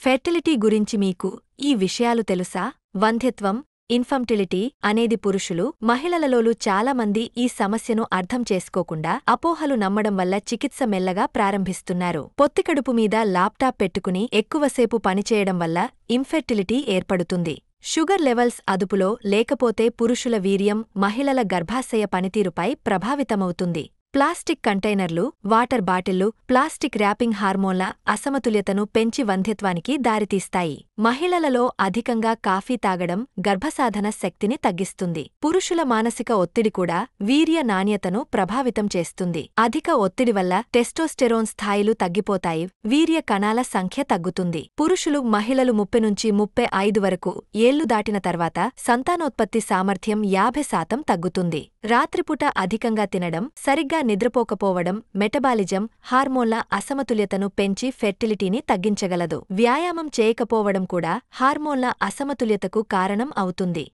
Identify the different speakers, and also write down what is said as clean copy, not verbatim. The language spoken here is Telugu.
Speaker 1: ఫెర్టిలిటీ గురించి మీకు ఈ విషయాలు తెలుసా? వంధ్యత్వం, ఇన్ఫర్టిలిటీ అనేది పురుషులు, మహిళలలోలు చాలామంది ఈ సమస్యను అర్థం చేసుకోకుండా అపోహలు నమ్మడం వల్ల చికిత్స మెల్లగా ప్రారంభిస్తున్నారు. పొత్తికడుపు మీద ల్యాప్టాప్ పెట్టుకుని ఎక్కువసేపు పనిచేయడం వల్ల ఇన్ఫెర్టిలిటీ ఏర్పడుతుంది. షుగర్ లెవెల్స్ అదుపులో లేకపోతే పురుషుల వీర్యం, మహిళల గర్భాశయ పనితీరుపై ప్రభావితమవుతుంది. ప్లాస్టిక్ కంటైనర్లు, వాటర్ బాటిళ్లు, ప్లాస్టిక్ ర్యాపింగ్ హార్మోన్ల అసమతుల్యతను పెంచి వంధ్యత్వానికి దారితీస్తాయి. మహిళలలో అధికంగా కాఫీ తాగడం గర్భసాధన శక్తిని తగ్గిస్తుంది. పురుషుల మానసిక ఒత్తిడి కూడా వీర్య నాణ్యతను ప్రభావితం చేస్తుంది. అధిక ఒత్తిడి వల్ల టెస్టోస్టెరోన్ స్థాయిలు తగ్గిపోతాయి, వీర్య కణాల సంఖ్య తగ్గుతుంది. పురుషులు, మహిళలు 30 నుంచి 35 వరకు ఏళ్లు దాటిన తర్వాత సంతానోత్పత్తి సామర్థ్యం 50% తగ్గుతుంది. రాత్రిపూట అధికంగా తినడం, సరిగ్గా నిద్రపోకపోవడం మెటబాలిజం, హార్మోన్ల అసమతుల్యతను పెంచి ఫెర్టిలిటీని తగ్గించగలదు. వ్యాయామం చేయకపోవడం కూడా హార్మోన్ల అసమతుల్యతకు కారణం అవుతుంది.